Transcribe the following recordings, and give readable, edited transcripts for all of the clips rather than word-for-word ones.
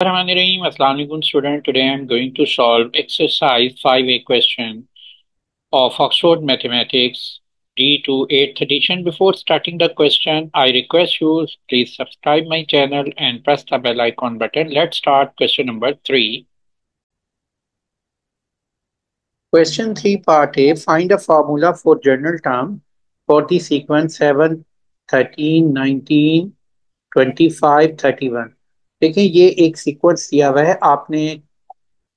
Bismillahirrahmanirrahim. Assalamu alaikum student. Today I am going to solve exercise 5A question of Oxford Mathematics D to 8th edition. Before starting the question, I request you please subscribe my channel and press the bell icon button. Let's start question number 3. Question 3 part A. Find a formula for general term for the sequence 7, 13, 19, 25, 31. देखिए ये एक sequence दिया हुआ है, आपने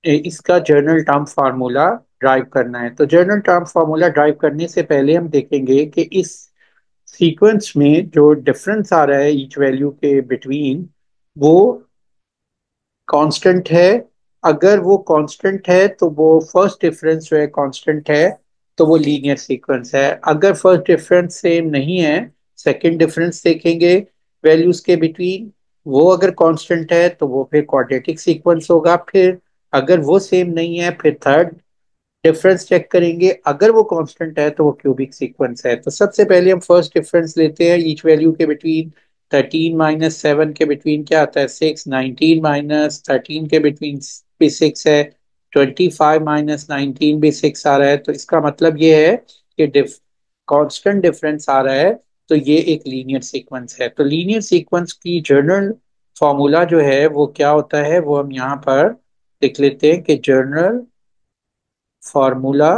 इसका journal term formula drive करना है। तो जर्नल टर्म फार्मूला ड्राइव करने से पहले हम देखेंगे कि इस सीक्वेंस में जो डिफरेंस आ रहा है ईच वैल्यू के बिटवीन, वो कांस्टेंट है। अगर वो कांस्टेंट है तो वो फर्स्ट डिफरेंस जो है कांस्टेंट है, तो वो लीनियर सीक्वेंस है। अगर फर्स्ट डिफरेंस सेम नहीं है, सेकंड डिफरेंस देखेंगे वैल्यूज के बिटवीन, वो अगर कांस्टेंट है तो वो फिर क्वाड्रेटिक सीक्वेंस होगा। फिर अगर वो सेम नहीं है, फिर थर्ड डिफरेंस चेक करेंगे, अगर वो कांस्टेंट है तो वो क्यूबिक सीक्वेंस है। तो सबसे पहले हम फर्स्ट डिफरेंस लेते हैं ईच वैल्यू के बिटवीन। 13 - 7 के बिटवीन क्या आता है? 6। 19 - 13 के बिटवीन भी 6 है। 25 - 19 भी 6 आ रहा है। तो इसका मतलब ये है कि कांस्टेंट डिफरेंस आ रहा है, तो ये एक लीनियर सीक्वेंस है। तो लीनियर सीक्वेंस की जर्नल फॉर्मूला जो है वो क्या होता है, वो हम यहाँ पर लिख लेते हैं कि general formula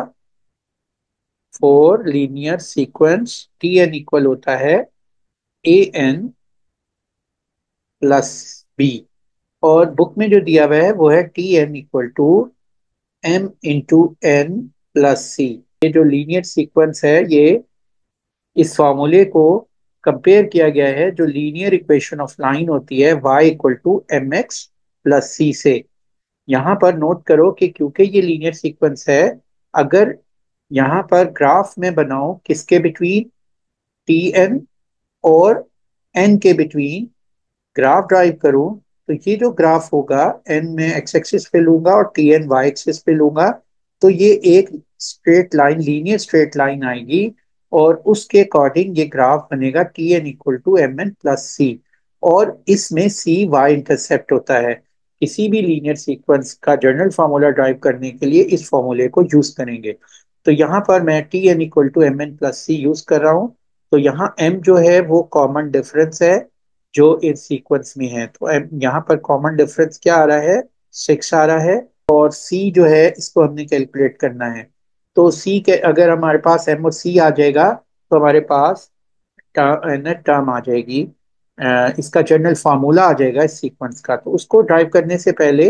for linear sequence t N equal होता है ए एन प्लस बी। और बुक में जो दिया हुआ है वो है t N equal to m into n plus c. ये जो लीनियर सीक्वेंस है, ये इस फॉर्मूले को कंपेयर किया गया है जो लीनियर इक्वेशन ऑफ लाइन होती है y equal to m x plus c से। यहाँ पर नोट करो कि क्योंकि ये लीनियर सीक्वेंस है, अगर यहाँ पर ग्राफ में बनाओ किसके बिटवीन, टी एन और एन के बिटवीन ग्राफ ड्राइव करूं, तो ये जो ग्राफ होगा, एन में एक्स एक्सिस पे लूंगा और टी एन वाई एक्सिस पे लूंगा, तो ये एक straight line, linear straight line आएगी। और उसके अकॉर्डिंग ये ग्राफ बनेगा t N equal to M N plus c. और इसमें सी वाई इंटरसेप्ट होता है। किसी भी लीनियर सीक्वेंस का जनरल फार्मूला ड्राइव करने के लिए इस फॉर्मूले को यूज करेंगे। तो यहाँ पर मैं T N equal to M N plus C use कर रहा हूँ। तो यहाँ m जो है वो कॉमन डिफरेंस है जो इस सीक्वेंस में है। तो यहाँ पर कॉमन डिफरेंस क्या आ रहा है? 6 आ रहा है। और c जो है इसको हमने कैलकुलेट करना है। तो c के अगर हमारे पास m और c आ जाएगा, तो हमारे पास टर्म आ जाएगी, इसका जनरल फार्मूला आ जाएगा इस सीक्वेंस का। तो उसको ड्राइव करने से पहले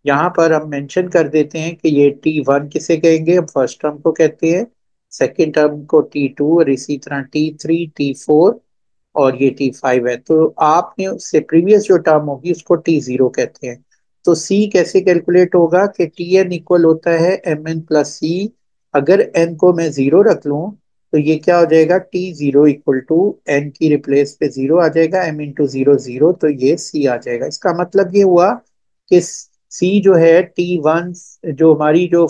यहाँ पर हम मेंशन कर देते हैं कि ये T1 किसे कहेंगे, हम फर्स्ट टर्म को कहते हैं, सेकेंड टर्म को T2, और इसी तरह T3, T4 और ये T5 है। तो आपने उससे प्रीवियस जो टर्म होगी उसको T0 कहते हैं। तो C कैसे कैलकुलेट होगा कि टी एन इक्वल होता है एम एन प्लस सी। अगर n को मैं जीरो रख लूं, तो ये क्या हो जाएगा? T0 इक्वल टू एन की रिप्लेस पे जीरो आ जाएगा, m इंटू जीरो जीरो, तो ये C आ जाएगा। इसका मतलब ये हुआ कि C जो है T1, जो हमारी जो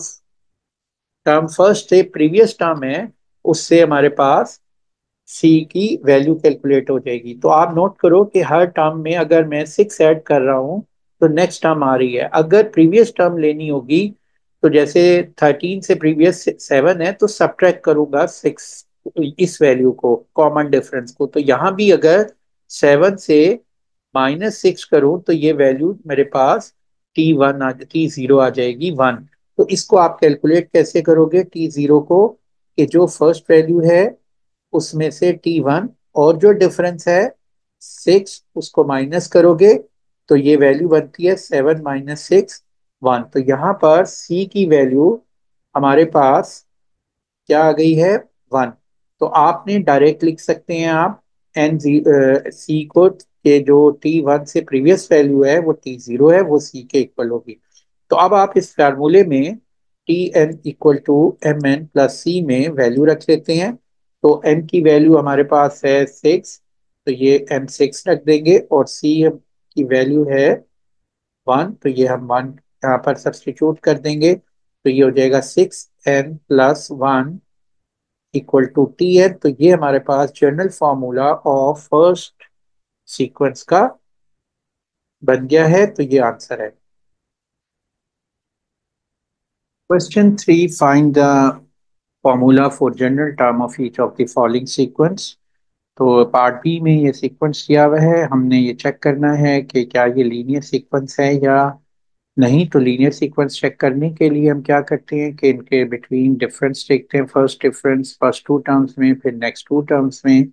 टर्म फर्स्ट है, प्रीवियस टर्म है, उससे हमारे पास सी की वैल्यू कैलकुलेट हो जाएगी। तो आप नोट करो कि हर टर्म में अगर मैं 6 ऐड कर रहा हूं, तो नेक्स्ट टर्म आ रही है। अगर प्रीवियस टर्म लेनी होगी, तो जैसे 13 से प्रीवियस 7 है, तो सब्ट्रैक्ट करूंगा 6, इस वैल्यू को, कॉमन डिफरेंस को। तो यहाँ भी अगर 7 से -6 करूं, तो ये वैल्यू मेरे पास T0 आ जाएगी 1। तो इसको आप कैलकुलेट कैसे करोगे T0 को, कि जो फर्स्ट वैल्यू है उसमें से T1 और जो डिफरेंस है 6, उसको माइनस करोगे, तो ये वैल्यू बनती है 7 - 6 1। तो यहाँ पर C की वैल्यू हमारे पास क्या आ गई है? 1। तो आपने डायरेक्ट लिख सकते हैं आप एन सी को, के जो T1 से प्रीवियस वैल्यू है वो T0 है, वो C के इक्वल होगी। तो अब आप इस फार्मूले में t N equal to M N plus c में वैल्यू रख लेते हैं। तो m की वैल्यू हमारे पास है 6, तो ये m6 रख देंगे, और c की वैल्यू है 1, तो ये हम 1 यहाँ पर सब्सटीट्यूट कर देंगे। तो ये हो जाएगा 6n+1 इक्वल टू Tn। तो ये हमारे पास general formula of first sequence का बन गया है, तो ये आंसर है। Question 3, find the formula for general term of each of the following sequence. तो पार्ट बी में ये सीक्वेंस दिया हुआ है, हमने ये चेक करना है कि क्या ये लीनियर सीक्वेंस है या नहीं। तो लीनियर सीक्वेंस चेक करने के लिए हम क्या करते हैं कि इनके बिटवीन डिफरेंस देखते हैं। First difference first two terms में, फिर नेक्स्ट टू टर्म्स में।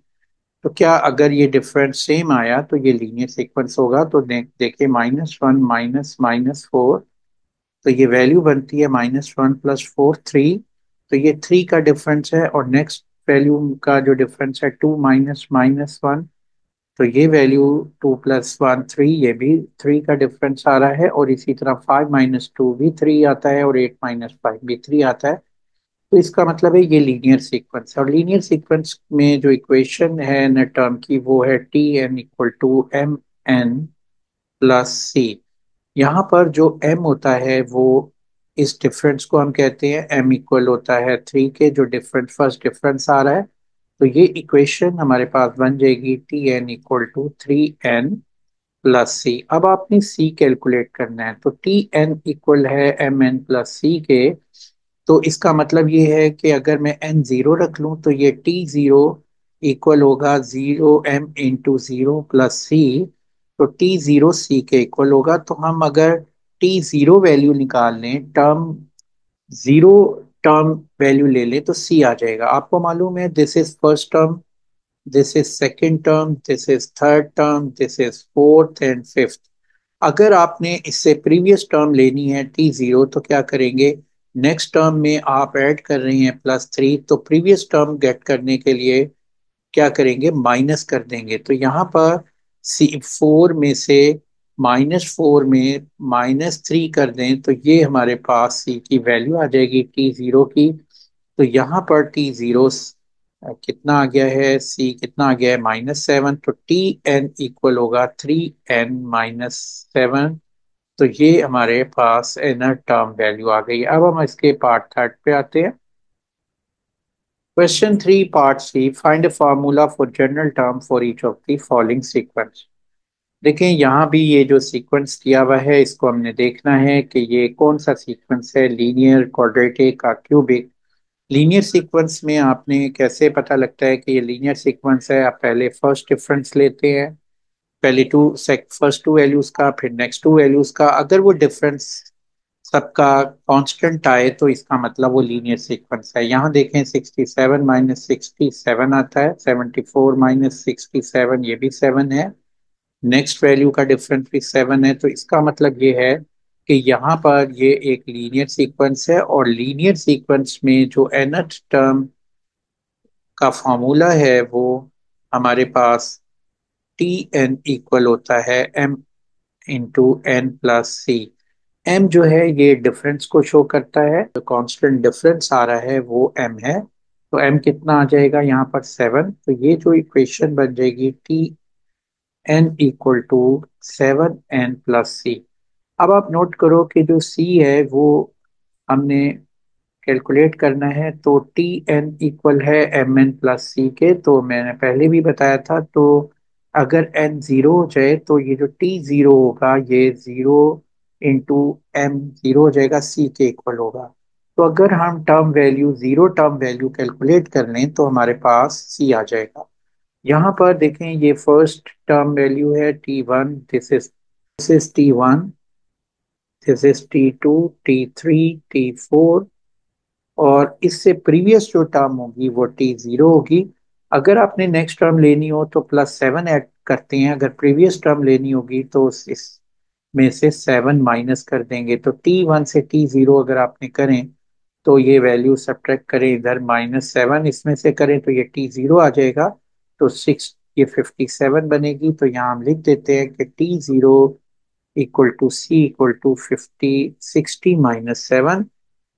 तो क्या अगर ये डिफरेंस सेम आया तो ये लीनियर सीक्वेंस होगा। तो देखिए, -1 माइनस -4, तो ये वैल्यू बनती है -1 + 4 3। तो ये 3 का डिफरेंस है, और नेक्स्ट वैल्यू का जो डिफरेंस है 2 माइनस -1, तो ये वैल्यू 2 + 1 3, ये भी 3 का डिफरेंस आ रहा है। और इसी तरह 5 - 2 भी 3 आता है, और 8 - 5 भी 3 आता है। तो इसका मतलब है ये लीनियर सीक्वेंस है। और लीनियर सीक्वेंस में जो इक्वेशन है न टर्म की, वो है Tn = mn + c। यहाँ पर जो m होता है वो, इस डिफरेंस को हम कहते हैं m इक्वल होता है 3 के, जो डिफरेंस फर्स्ट डिफरेंस आ रहा है। तो ये इक्वेशन हमारे पास बन जाएगी Tn = 3n + c। अब आपने c कैलकुलेट करना है, तो Tn इक्वल है mn + c के। तो इसका मतलब ये है कि अगर मैं n0 रख लूं तो ये T0 इक्वल होगा 0m × 0 + c। तो T0 c के इक्वल होगा। तो हम अगर T0 वैल्यू निकाल लें, जीरो टर्म वैल्यू ले लें, तो c आ जाएगा। आपको मालूम है, this is first term, this is second term, this is third term, this is fourth and fifth. अगर आपने इससे प्रीवियस टर्म लेनी है T0, तो क्या करेंगे, नेक्स्ट टर्म में आप ऐड कर रहे हैं +3, तो प्रीवियस टर्म गेट करने के लिए क्या करेंगे, माइनस कर देंगे। तो यहाँ पर C4 में से -4 में -3 कर दें, तो ये हमारे पास C की वैल्यू आ जाएगी T0 की। तो यहाँ पर T0 कितना आ गया है, C कितना आ गया है, -7। तो Tn इक्वल होगा 3n - 7। तो ये हमारे पास इनर टर्म वैल्यू आ गई। अब हम इसके पार्ट थर्ड पे आते हैं। Question 3, part C, find a formula for general term for each of the following sequence. देखें, यहाँ भी ये जो सीक्वेंस दिया हुआ है, इसको हमने देखना है कि ये कौन सा सीक्वेंस है, लीनियर, क्वाड्रेटिक या क्यूबिक। लीनियर सीक्वेंस में आपने कैसे पता लगता है कि ये लीनियर सीक्वेंस है। आप पहले फर्स्ट डिफरेंस लेते हैं, पहले फर्स्ट टू वैल्यूज का, फिर नेक्स्ट टू वैल्यूज का। अगर वो डिफरेंस सबका कांस्टेंट आए तो इसका मतलब वो लीनियर सीक्वेंस है। यहाँ देखें, 67 - 67 आता है, 74 - 67 ये भी 7 है, नेक्स्ट वैल्यू का डिफरेंस भी 7 है। तो इसका मतलब ये है कि यहाँ पर ये एक लीनियर सीक्वेंस है। और लीनियर सीक्वेंस में जो nth टर्म का फॉर्मूला है, वो हमारे पास Tn इक्वल होता है m × n + c। m जो है ये डिफरेंस को शो करता है, जो कांस्टेंट डिफरेंस आ रहा है वो m है। तो m कितना आ जाएगा यहाँ पर, 7। तो ये जो इक्वेशन बन जाएगी Tn = 7n + c। अब आप नोट करो कि जो c है वो हमने कैलकुलेट करना है। तो Tn इक्वल है mn + c के, तो मैंने पहले भी बताया था। तो अगर n 0 हो जाए तो ये जो T0 होगा, ये 0 × m 0 हो जाएगा, c के इक्वल होगा। तो अगर हम टर्म वैल्यू कैलकुलेट कर लें तो हमारे पास c आ जाएगा। यहाँ पर देखें, ये फर्स्ट टर्म वैल्यू है T1, this is T1, this is T2, T3, T4। और इससे प्रीवियस जो टर्म होगी वो T0 होगी। अगर आपने नेक्स्ट टर्म लेनी हो तो +7 ऐड करते हैं, अगर प्रीवियस टर्म लेनी होगी तो इसमें से 7 माइनस कर देंगे। तो T1 से T0 अगर आपने करें, तो ये वैल्यू सब्ट्रैक्ट करें, इधर -7 इसमें से करें तो ये T0 आ जाएगा। तो 6, ये 57 बनेगी। तो यहाँ हम लिख देते हैं कि T0 = C = 60 - 7।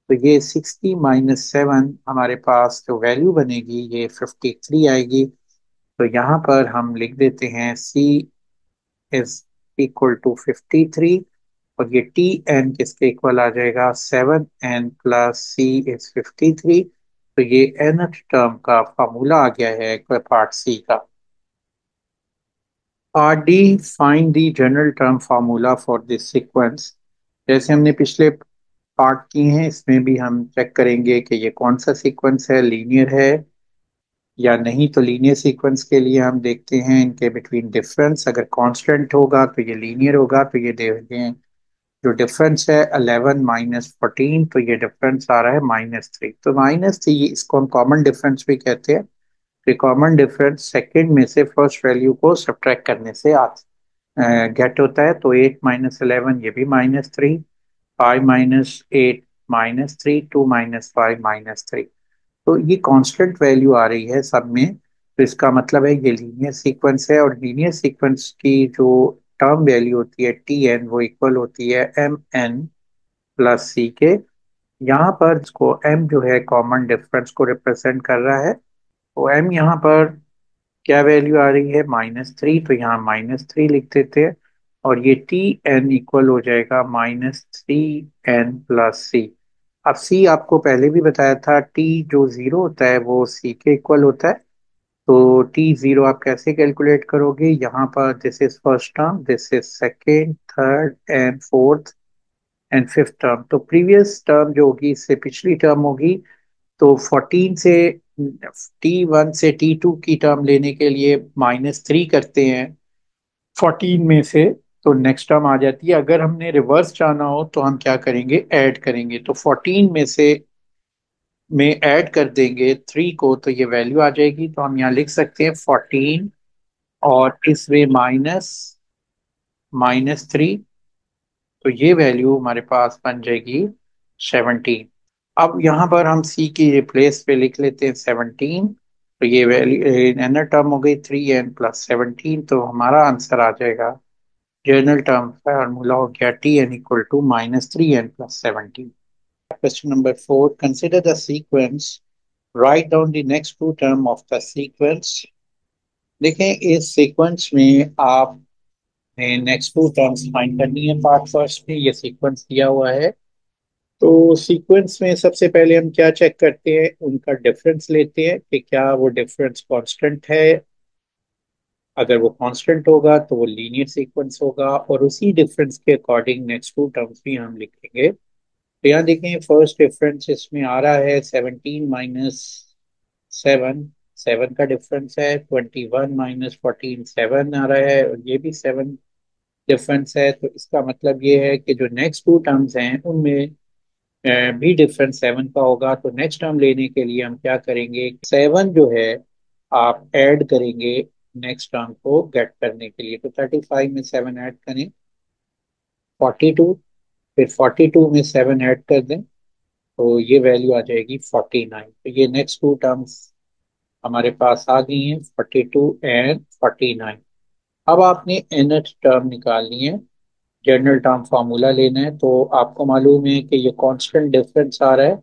तो ये 60 - 7 हमारे पास जो वैल्यू बनेगी, ये 53 आएगी। तो यहाँ पर हम लिख देते हैं C = 53, और ये Tn किसके इक्वल आ जाएगा, 7n + C = 53। तो ये nth टर्म का फार्मूला आ गया है पार्ट सी का। D find the general term formula for this sequence. जैसे हमने पिछले पार्ट किए हैं, इसमें भी हम चेक करेंगे कि ये कौन सा सीक्वेंस है, लीनियर है या नहीं। तो लीनियर सीक्वेंस के लिए हम देखते हैं इनके बिटवीन डिफरेंस, अगर कांस्टेंट होगा तो ये लीनियर होगा। तो ये देखते हैं जो डिफरेंस है 11 - 14, तो ये डिफरेंस आ रहा है -3। तो -3 इसको हम कॉमन डिफरेंस भी कहते हैं। तो कॉमन डिफरेंस सेकंड में से फर्स्ट वैल्यू को सब्ट्रैक्ट करने से गेट होता है। तो 8 - 11 ये भी -3, 5 - 8 -3, 2 - 5 -3। तो ये कांस्टेंट वैल्यू आ रही है सब में। तो इसका मतलब है ये लीनियर सीक्वेंस है, और लीनियर सीक्वेंस की जो टर्म वैल्यू होती है Tn, वो इक्वल होती है Mn+c के। यहाँ पर इसको m जो है कॉमन डिफरेंस को रिप्रेजेंट कर रहा है। तो m यहाँ पर क्या वैल्यू आ रही है -3, तो यहाँ -3 लिख देते हैं। और ये Tn इक्वल हो जाएगा -3n+c। अब c आपको पहले भी बताया था, t जो जीरो होता है वो c के इक्वल होता है। तो t0 आप कैसे कैलकुलेट करोगे, यहाँ पर this is first term, this is second, third and fourth and fifth term. तो प्रीवियस टर्म जो होगी इससे पिछली टर्म होगी। तो 14 से T1 से T2 की टर्म लेने के लिए -3 करते हैं 14 में से, तो नेक्स्ट टर्म आ जाती है। अगर हमने रिवर्स जाना हो तो हम क्या करेंगे, ऐड करेंगे। तो 14 में ऐड कर देंगे 3 को, तो ये वैल्यू आ जाएगी। तो हम यहाँ लिख सकते हैं 14 और इसमें -3। तो ये वैल्यू हमारे पास बन जाएगी 17। अब यहाँ पर हम c की प्लेस पे लिख लेते हैं 17। तो ये वैल्यू एनर टर्म हो गई 3n+17। तो हमारा आंसर आ जाएगा, जनरल टर्म फार्मूला हो गया Tn equal to -3n+17। Question number 4, consider the sequence, write down the next two term of the sequence. देखें इस सीक्वेंस में आप नेक्स्ट टू टर्म्स फाइंड करनी है। पार्ट फर्स्ट में ये सीक्वेंस दिया हुआ है। तो सीक्वेंस में सबसे पहले हम क्या चेक करते हैं, उनका डिफरेंस लेते हैं कि क्या वो डिफरेंस कांस्टेंट है। अगर वो कांस्टेंट होगा तो वो लीनियर सीक्वेंस होगा, और उसी डिफरेंस के अकॉर्डिंग नेक्स्ट टू टर्म्स भी हम लिखेंगे। तो यहाँ देखें फर्स्ट डिफरेंस इसमें आ रहा है 17 - 7, 7 का डिफरेंस है। 21 - 14 7 आ रहा है, और ये भी 7 डिफरेंस है। तो इसका मतलब ये है कि जो नेक्स्ट टू टर्म्स हैं उनमें भी डिफरेंस 7 का होगा। तो नेक्स्ट टर्म लेने के लिए हम क्या करेंगे, 7 जो है आप ऐड करेंगे नेक्स्ट टर्म को गेट करने के लिए। तो 35 में 7 ऐड करें 42, फिर 42 में 7 ऐड कर दें तो ये वैल्यू आ जाएगी 49। तो ये नेक्स्ट टू टर्म्स हमारे पास आ गई हैं 42 एंड 49। अब आपने nth टर्म निकालनी है, जनरल टर्म फार्मूला लेना है। तो आपको मालूम है कि ये कांस्टेंट डिफरेंस आ रहा है।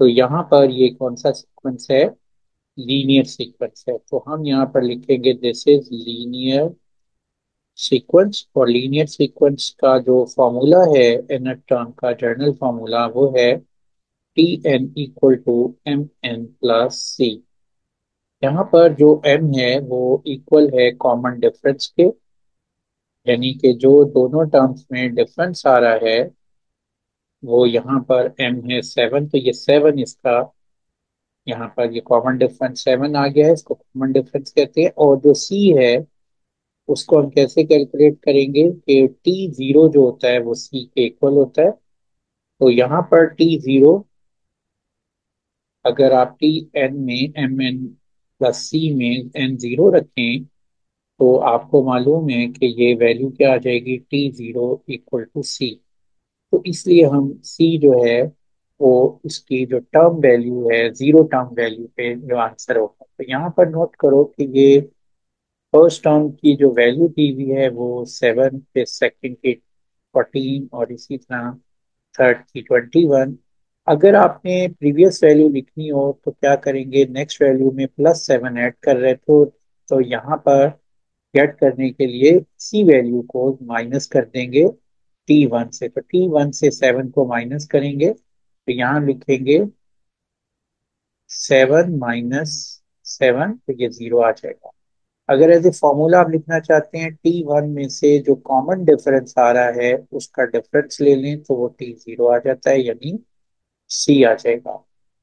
तो यहाँ पर ये कौन सा सीक्वेंस है, लीनियर सीक्वेंस है। तो हम यहाँ पर लिखेंगे दिस इज लीनियर सीक्वेंस। और लीनियर सीक्वेंस का जो फॉर्मूला है nth टर्म का जनरल फार्मूला वो है Tn इक्वल टू Mn+c। यहाँ पर जो m है वो इक्वल है कॉमन डिफरेंस के, यानी कि जो दोनों टर्म्स में डिफरेंस आ रहा है वो यहाँ पर m है 7। तो ये 7 इसका यहाँ पर ये कॉमन डिफरेंस 7 आ गया है, इसको कॉमन डिफरेंस कहते हैं। और जो c है उसको हम कैसे कैलकुलेट करेंगे कि T0 जो होता है वो c के इक्वल होता है। तो यहाँ पर T0 अगर आप Tn में Mn+c में n0 रखें तो आपको मालूम है कि ये वैल्यू क्या आ जाएगी, T0 इक्वल टू c। तो इसलिए हम c जो है वो इसकी जो टर्म वैल्यू है जीरो टर्म वैल्यू पे जो आंसर होगा। तो यहाँ पर नोट करो कि ये फर्स्ट टर्म की जो वैल्यू दी हुई है वो 7, फिर सेकंड की 14 और इसी तरह थर्ड की 21। अगर आपने प्रीवियस वैल्यू लिखनी हो तो क्या करेंगे, नेक्स्ट वैल्यू में +7 ऐड कर रहे तो यहाँ पर गेट करने के लिए इसी वैल्यू को माइनस कर देंगे T1 से। तो T1 से 7 को माइनस करेंगे तो यहाँ लिखेंगे 7 - 7, तो ये 0 आ जाएगा। अगर एज ए फॉर्मूला आप लिखना चाहते हैं T1 में से जो कॉमन डिफरेंस आ रहा है उसका डिफरेंस ले लें तो वो T0 आ जाता है, यानी C आ जाएगा।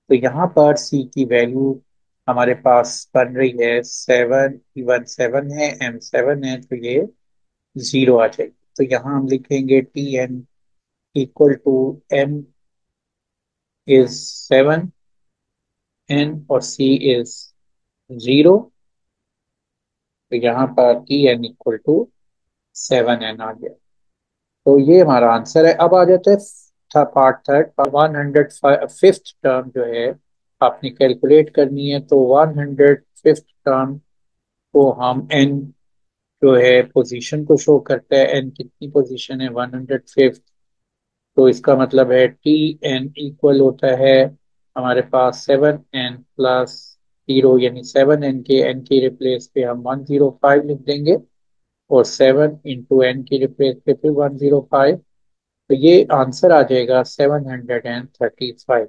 तो यहाँ पर C की वैल्यू हमारे पास बन रही है 7, T1 7 है, M7 है, तो ये 0 आ जाएगी। तो यहाँ हम लिखेंगे Tn equal to M is 7, N और C इज 0। तो यहाँ पर Tn इक्वल टू 7N आ गया। तो ये हमारा आंसर है। अब आ जाता है पार्ट थर्ड। 105th टर्म जो है आपने कैलकुलेट करनी है। तो 105th टर्म को हम एन जो है पोजीशन को शो करता है। एन कितनी पोजीशन है? 105th। तो इसका मतलब है टी एन इक्वल होता है हमारे पास 7N+0, यानी 7N के रिप्लेस पे हम 105 लिख देंगे और 7 × N की रिप्लेस पे फिर 105। तो ये आंसर आ जाएगा 735।